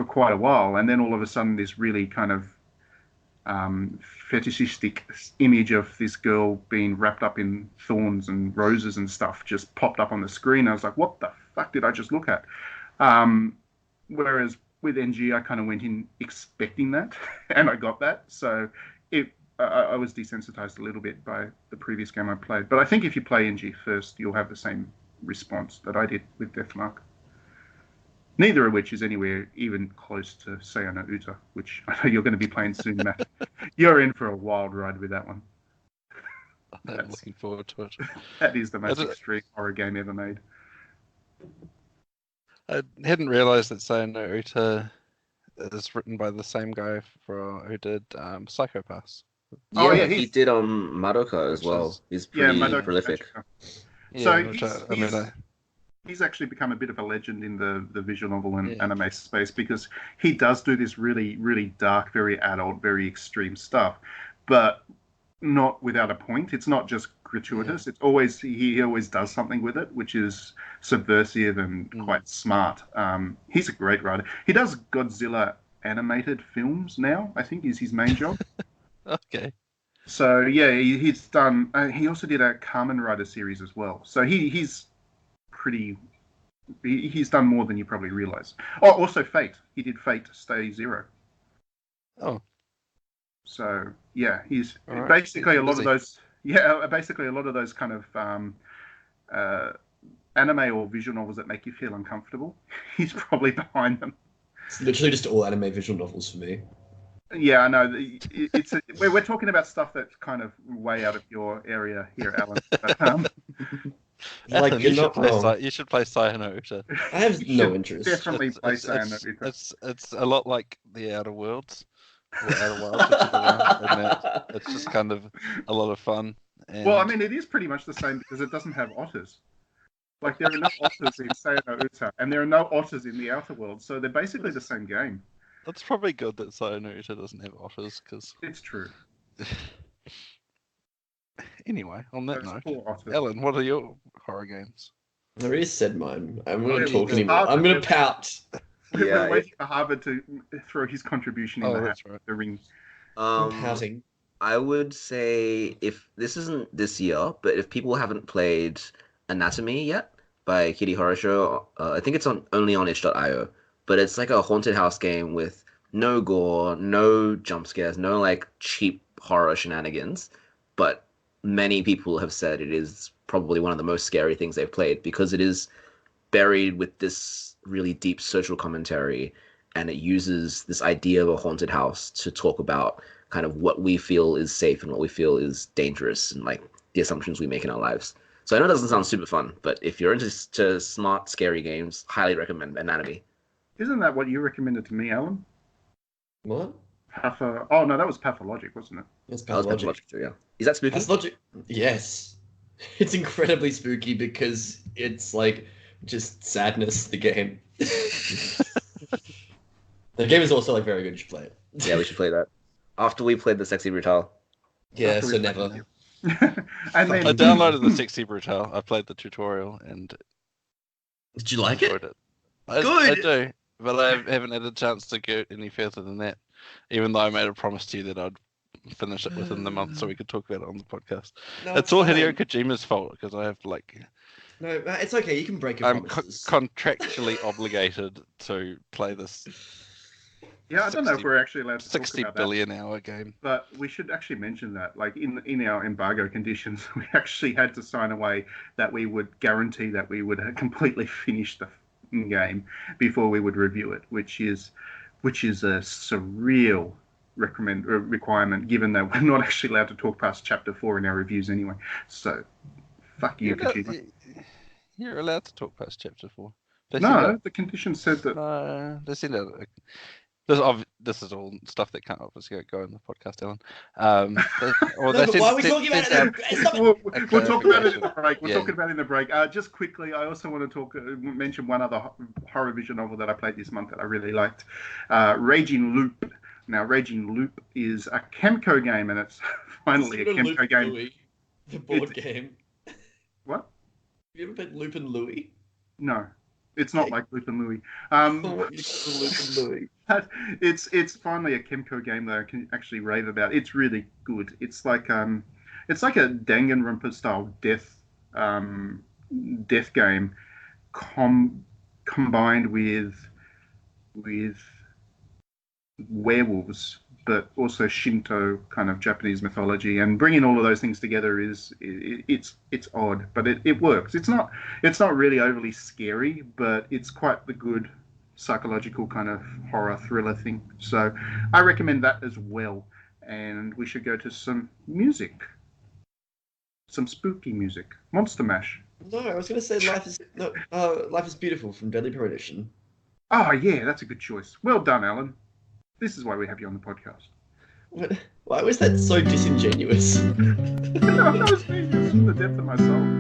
quite a while, and then all of a sudden this really kind of fetishistic image of this girl being wrapped up in thorns and roses and stuff just popped up on the screen. I was like, what the fuck did I just look at? Whereas with NG, I kind of went in expecting that, and I got that. So I was desensitized a little bit by the previous game I played. But I think if you play NG first, you'll have the same response that I did with Deathmark. Neither of which is anywhere even close to Sayano Uta, which I know you're going to be playing soon, Matt. You're in for a wild ride with that one. I'm looking forward to it. That is the most extreme horror game ever made. I hadn't realised that Sayano Uta is written by the same guy who did Psychopaths. Yeah, he did Madoka as well. He's pretty prolific. Yeah, so he's actually become a bit of a legend in the visual novel and anime space, because he does do this really, really dark, very adult, very extreme stuff, but not without a point. It's not just gratuitous. It's always he always does something with it, which is subversive and quite smart. He's a great writer. He does Godzilla animated films now, I think, is his main job. Okay. So yeah, he's done. He also did a Kamen Rider series as well. So he's done more than you probably realize. Oh, also Fate. He did Fate Stay Zero. Oh. So yeah, he's right. basically a lot of those. Yeah, basically a lot of those kind of anime or visual novels that make you feel uncomfortable. He's probably behind them. It's literally just all anime visual novels for me. Yeah, I know. We're talking about stuff that's kind of way out of your area here, Alan. But, like, you should play Sayano Uta. I have no interest. Definitely play Sayano Uta. It's a lot like the Outer Worlds. It's just kind of a lot of fun. And... Well, I mean, it is pretty much the same because it doesn't have otters. Like, there are no otters in Sayano Uta, and there are no otters in the Outer Worlds, so they're basically the same game. It's probably good that Sayano Uta doesn't have otters, because... It's true. Anyway, on that Those note, Ellen, what are your horror games? I already said mine. I'm going to talk anymore. I'm going to pout. We're waiting for Harvard to throw his contribution in the ring. I'm pouting. I would say if this isn't this year, but if people haven't played Anatomy yet by Kitty Horoshow, I think it's only on itch.io, but it's like a haunted house game with no gore, no jump scares, no like cheap horror shenanigans, but many people have said it is probably one of the most scary things they've played because it is buried with this really deep social commentary, and it uses this idea of a haunted house to talk about kind of what we feel is safe and what we feel is dangerous, and like the assumptions we make in our lives. So I know it doesn't sound super fun, but if you're into smart, scary games, highly recommend Anatomy. Isn't that what you recommended to me, Alan? What? Oh no, that was Pathologic, wasn't it? It's That was pathologic. Pathologic too, yeah. Is that spooky? Pathologic. Yes. It's incredibly spooky because it's like just sadness, the game. The game is also like very good. You should play it. Yeah, we should play that. After we played the Sexy Brutal. Yeah, After so we- never. And I then downloaded the Sexy Brutal. I played the tutorial and Did you like it? enjoyed it. I Good. do, but I haven't had a chance to go any further than that. Even though I made a promise to you that I'd finish it within the month, so we could talk about it on the podcast. No, It's all fine. Hideo Kojima's fault because I have like No, it's okay. You can break your I'm promises. contractually obligated to play this yeah, I don't know if 60 we're actually allowed to talk 60 about that. billion hour game. But we should actually mention that, like in our embargo conditions, we actually had to sign away that we would guarantee that we would completely finish the game before we would review it, which is a surreal requirement, given that we're not actually allowed to talk past chapter 4 in our reviews anyway. So, fuck you, Kojima. You're allowed to talk past chapter 4. They No, the condition said that. No, they send out. This is all stuff that can't obviously go in the podcast, Alan. No, but why are we talking about it? Stop it. We'll talk about it in the clarification. break. We're Yeah. talking about it in the break. Just quickly, I also want to mention one other horror vision novel that I played this month that I really liked, Raging Loop. Now, Raging Loop is a Chemco game, and it's finally a Have you ever Chemco played game. Louis, the board game. What? Have you ever played Loop and Louis? No, it's not like Loop and Louie. What you call Loop and Louis? It's finally a Chemco game that I can actually rave about. It's really good. It's like a Danganronpa style death game combined with werewolves, but also Shinto kind of Japanese mythology, and bringing all of those things together it's odd, but it works. It's not really overly scary, but it's quite the good psychological kind of horror thriller thing. So I recommend that as well. And we should go to some music, some spooky music. Monster Mash. No, I was gonna say Life is Beautiful from Deadly Premonition. Oh yeah, that's a good choice. Well done, Alan. This is why we have you on the podcast. Why was that so disingenuous? No, that was me, just from the depth of my soul.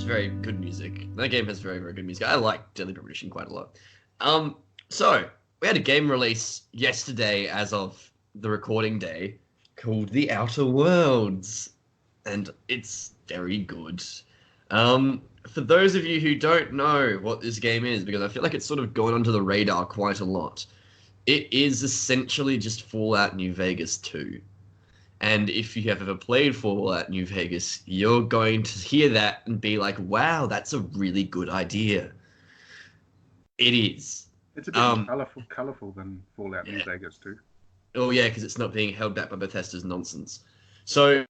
very good music. That game has very, very good music. I like Deadly Premonition quite a lot. So we had a game release yesterday as of the recording day called The Outer Worlds, and it's very good. For those of you who don't know what this game is, because I feel like it's sort of gone under the radar quite a lot, it is essentially just Fallout New Vegas 2. And if you have ever played Fallout New Vegas, you're going to hear that and be like, wow, that's a really good idea. It is. It's a bit more colourful than Fallout New Vegas too. Oh yeah, because it's not being held back by Bethesda's nonsense. So,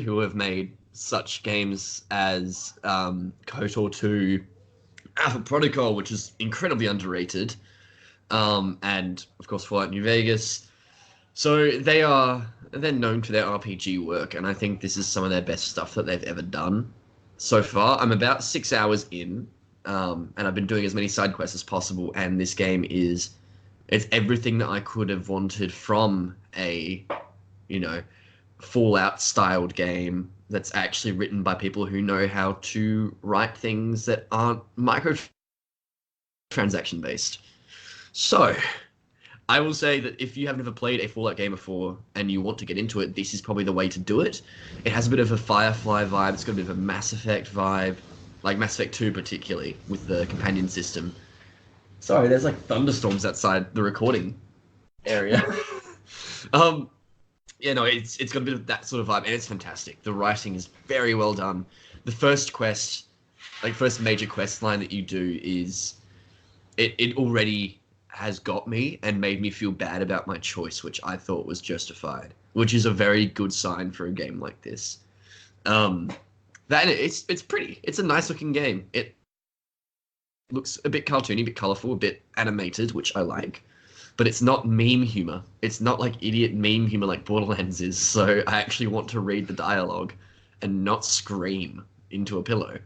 who have made such games as KOTOR 2, Alpha Protocol, which is incredibly underrated, and of course Fallout New Vegas. So they're known for their RPG work, and I think this is some of their best stuff that they've ever done so far. I'm about 6 hours in, and I've been doing as many side quests as possible, and this game it's everything that I could have wanted from a, Fallout-styled game that's actually written by people who know how to write things that aren't microtransaction-based. So, I will say that if you have never played a Fallout game before and you want to get into it, this is probably the way to do it. It has a bit of a Firefly vibe. It's got a bit of a Mass Effect vibe, like Mass Effect 2 particularly, with the companion system. Sorry, there's like thunderstorms outside the recording area. It's got a bit of that sort of vibe, and it's fantastic. The writing is very well done. The first major quest line that you do is, it already has got me and made me feel bad about my choice, which I thought was justified, which is a very good sign for a game like this. It's pretty. It's a nice looking game. It looks a bit cartoony, a bit colorful, a bit animated, which I like. But it's not meme humor. It's not like idiot meme humor like Borderlands is. So I actually want to read the dialogue and not scream into a pillow.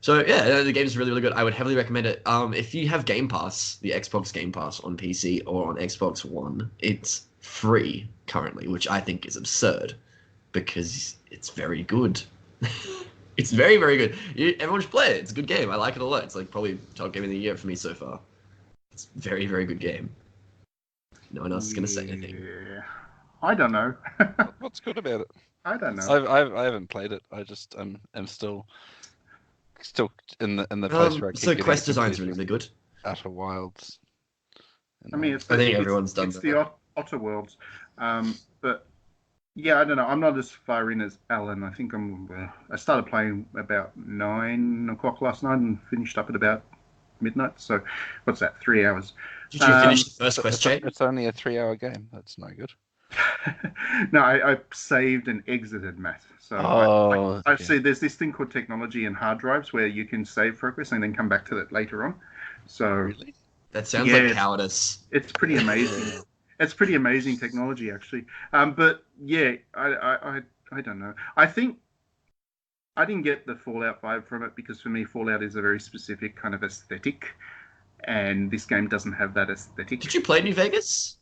So yeah, the game's really, really good. I would heavily recommend it. If you have Game Pass, the Xbox Game Pass on PC or on Xbox One, it's free currently, which I think is absurd because it's very good. It's very, very good. Everyone should play it. It's a good game. I like it a lot. It's like probably top game of the year for me so far. It's a very, very good game. No one else is going to say anything. I don't know. What's good about it? I don't know. I haven't played it. I just am still in the place where I keep so quest design's really, really good. Outer Wilds. I mean, I think everyone's done it's the Outer Worlds, but yeah, I don't know. I'm not as far in as Alan. I think I started playing about 9 o'clock last night and finished up at about midnight. So, what's that? 3 hours. Did you finish the first quest, Jay? It's only a 3-hour game. That's no good. No, I saved and exited, Matt. So I see there's this thing called technology and hard drives where you can save progress and then come back to it later on. So really? That sounds like cowardice. It's pretty amazing. It's pretty amazing technology, actually. But yeah, I don't know. I think I didn't get the Fallout vibe from it because for me, Fallout is a very specific kind of aesthetic, and this game doesn't have that aesthetic. Did you play New Vegas?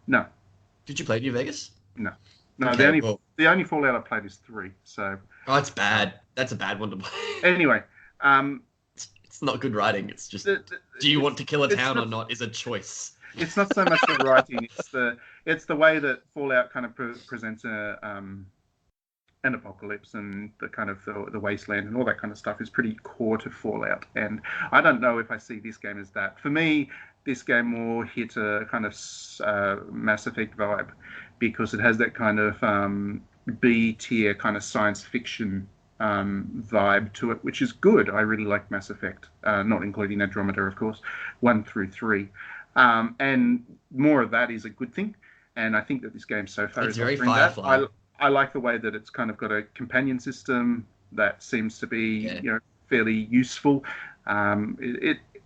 No. Did you play New Vegas? No. Okay, the only Fallout I played is 3. So. Oh, it's bad. That's a bad one to play. Anyway, it's not good writing. It's just do you want to kill a town or not is a choice. It's not so much the writing. It's the way that Fallout kind of presents an apocalypse and the kind of the wasteland and all that kind of stuff is pretty core to Fallout. And I don't know if I see this game as that. For me, this game more hit a kind of Mass Effect vibe because it has that kind of B-tier kind of science fiction vibe to it, which is good. I really like Mass Effect, not including Andromeda, of course, 1 through 3. And more of that is a good thing. And I think that this game so far is very Firefly. I like the way that it's kind of got a companion system that seems to be fairly useful.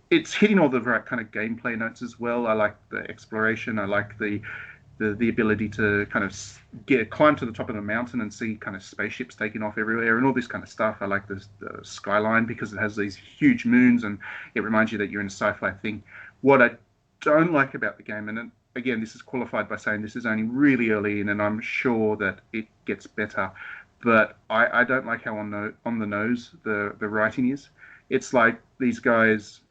It's hitting all the right kind of gameplay notes as well. I like the exploration. I like the ability to kind of climb to the top of the mountain and see kind of spaceships taking off everywhere and all this kind of stuff. I like the skyline because it has these huge moons and it reminds you that you're in a sci-fi thing. What I don't like about the game, and again, this is qualified by saying this is only really early in and I'm sure that it gets better, but I don't like how on the nose the writing is. It's like these guys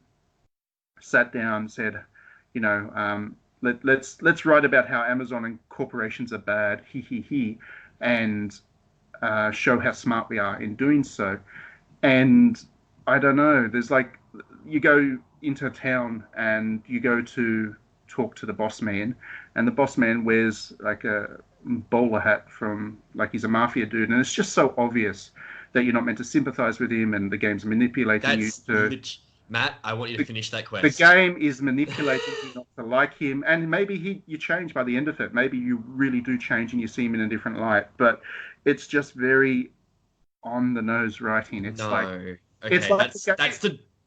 sat down and said, you know, let's write about how Amazon and corporations are bad, and show how smart we are in doing so. And I don't know, there's like, you go into town and you go to talk to the boss man, and the boss man wears like a bowler hat from, like, he's a mafia dude, and it's just so obvious that you're not meant to sympathize with him, and the game's manipulating you to. Matt, I want you to finish that quest. The game is manipulating you not to like him, and maybe you change by the end of it. Maybe you really do change and you see him in a different light. But it's just very on the nose writing. It's no. like, Okay, it's like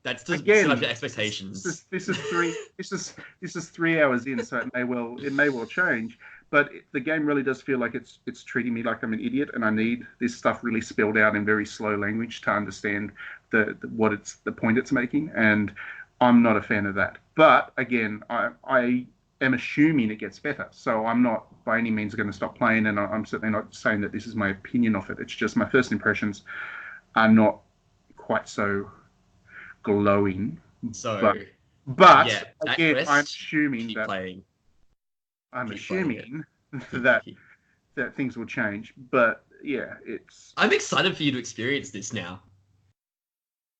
that's to again, set up your expectations. This is 3 hours in, so it may well change. But the game really does feel like it's treating me like I'm an idiot, and I need this stuff really spelled out in very slow language to understand the point it's making, and I'm not a fan of that. But again, I am assuming it gets better, so I'm not by any means going to stop playing, and I'm certainly not saying that this is my opinion of it. It's just my first impressions are not quite so glowing. So, but yeah, again, quest, I'm assuming keep that. playing. I'm Keep assuming that things will change, but yeah, it's. I'm excited for you to experience this now.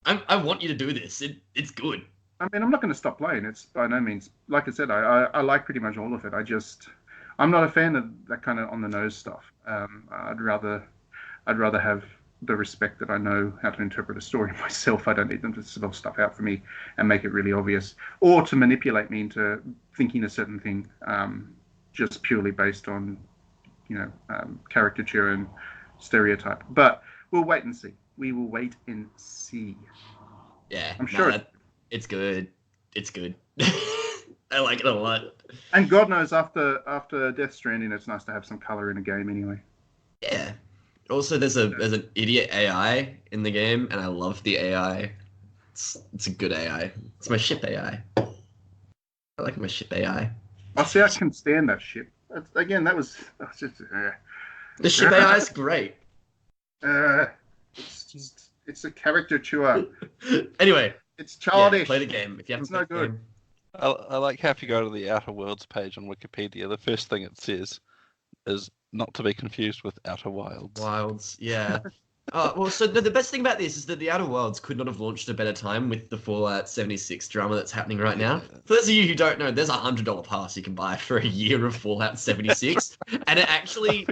I want you to do this. It's good. I mean, I'm not going to stop playing. It's by no means, like I said, I like pretty much all of it. I'm not a fan of that kind of on the nose stuff. I'd rather have the respect that I know how to interpret a story myself. I don't need them to spell stuff out for me and make it really obvious, or to manipulate me into thinking a certain thing, just purely based on, caricature and stereotype. But we'll wait and see. We will wait and see. Yeah, I'm sure it's good. It's good. I like it a lot. And God knows, after Death Stranding, it's nice to have some color in a game anyway. Yeah. Also, there's an idiot AI in the game, and I love the AI. It's a good AI. It's my ship AI. I like my ship AI. I see. I can stand that ship. Again, that was just. The ship AI is great. It's a caricature. Anyway, it's childish. Yeah, play the game if you haven't. It's no good. I like how if you go to the Outer Worlds page on Wikipedia, the first thing it says is not to be confused with Outer Wilds. Wilds, yeah. So the best thing about this is that the Outer Worlds could not have launched at a better time with the Fallout 76 drama that's happening right now. For those of you who don't know, there's $100 pass you can buy for a year of Fallout 76, and it actually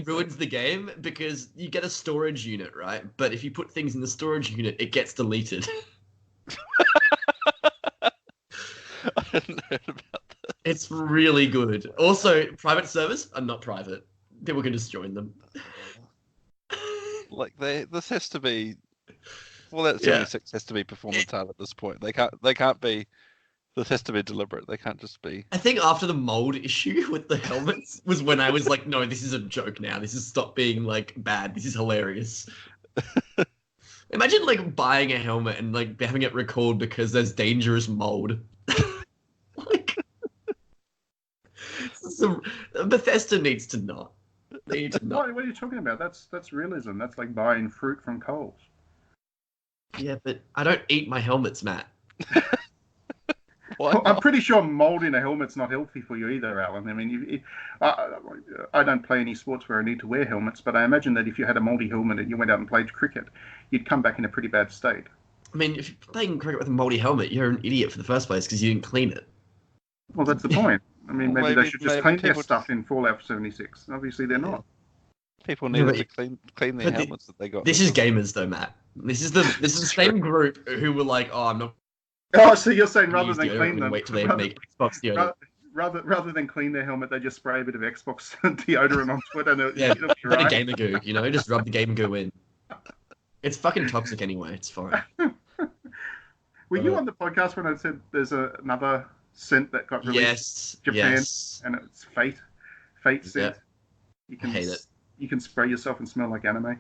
ruins the game because you get a storage unit, right? But if you put things in the storage unit, it gets deleted. I hadn't heard about that. It's really good. Also, private servers are not private. People can just join them. Like this has to be. Well, that 76 has to be performance art at this point. They can't be. This has to be deliberate. They can't just be. I think after the mold issue with the helmets was when I was like, no, this is a joke now. This has stopped being like bad. This is hilarious. Imagine like buying a helmet and like having it recalled because there's dangerous mold. Like, Bethesda needs to not. They need to not. What are you talking about? That's realism. That's like buying fruit from Coles. Yeah, but I don't eat my helmets, Matt. Well, I'm pretty sure mold in a helmet's not healthy for you either, Alan. I mean, I don't play any sports where I need to wear helmets, but I imagine that if you had a moldy helmet and you went out and played cricket, you'd come back in a pretty bad state. I mean, if you're playing cricket with a moldy helmet, you're an idiot for the first place because you didn't clean it. Well, that's the point. I mean, maybe they should just clean their people stuff in Fallout 76. Obviously, they're not. People needed to clean their helmets that they got. This is gamers, though, Matt. This is the same group who were like, "Oh, I'm not." Oh, so you're saying rather than clean them, wait till they make Xbox deodorant. Rather than clean their helmet, they just spray a bit of Xbox deodorant onto it, and it'll be Bit right. of gamer goo, just rub the gamer goo in. It's fucking toxic anyway. It's fine. Were you on the podcast when I said there's another scent that got released in Japan, and it's Fate scent? Yep. You can I hate it. You can spray yourself and smell like anime.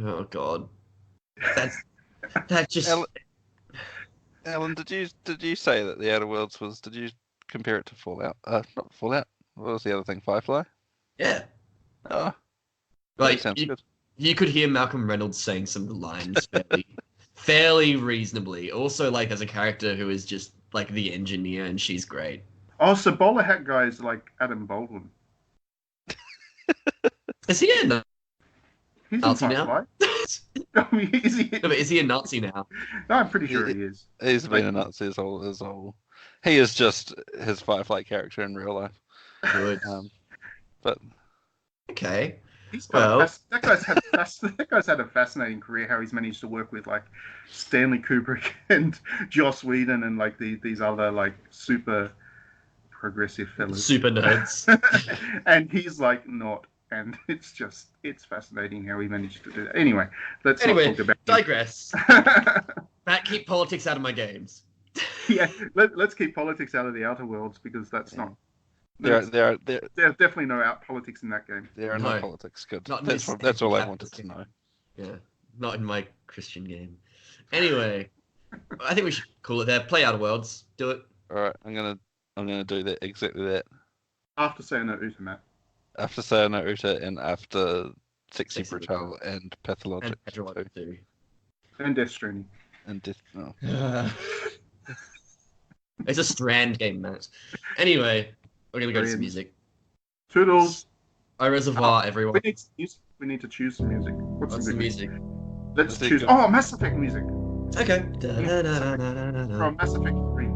Oh god, that just. Alan, did you say that the Outer Worlds was? Did you compare it to Fallout? Not Fallout. What was the other thing? Firefly. Yeah. Oh, Like sounds good. you could hear Malcolm Reynolds saying some lines fairly reasonably. Also, like as a character who is just like the engineer, and she's great. Oh, so bowler hat guy is like Adam Baldwin. Is he a He's Nazi in now? Firefly. I mean, is he? No, but is he a Nazi now? No, I'm pretty sure he is. He's been a Nazi his whole. He is just his Firefly character in real life. Good. But Okay. He's Well- that guy's had a fascinating career. How he's managed to work with like Stanley Kubrick and Joss Whedon and like these other like super progressive fellas. Super nerds. And he's like not. And it's fascinating how he managed to do that. Anyway, let's not talk about digress. Matt, keep politics out of my games. yeah, let's keep politics out of the Outer Worlds because that's not. there There's definitely no out politics in that game. are No. no politics. Good. Not in That's this that's all I game. wanted to know. Yeah, not in my Christian game. Anyway, I think we should call it there. Play Outer Worlds. Do it. All right, I'm gonna do that exactly that. After saying that, Matt. After Sayonara Uta and after Sexy Sexy Brutal and Pathologic And Patriotic 2. And Death Stranding. and Death. Oh. It's a Strand game, Matt. Anyway, we're gonna go to some Brilliant. music. Toodles. I Reservoir, everyone. We need to choose some music. What's What's the some good music? Let's Let's choose. do- Oh, Mass Effect music Okay. from Mass Effect 3.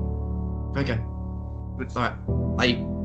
Okay. Let's Alright. Bye.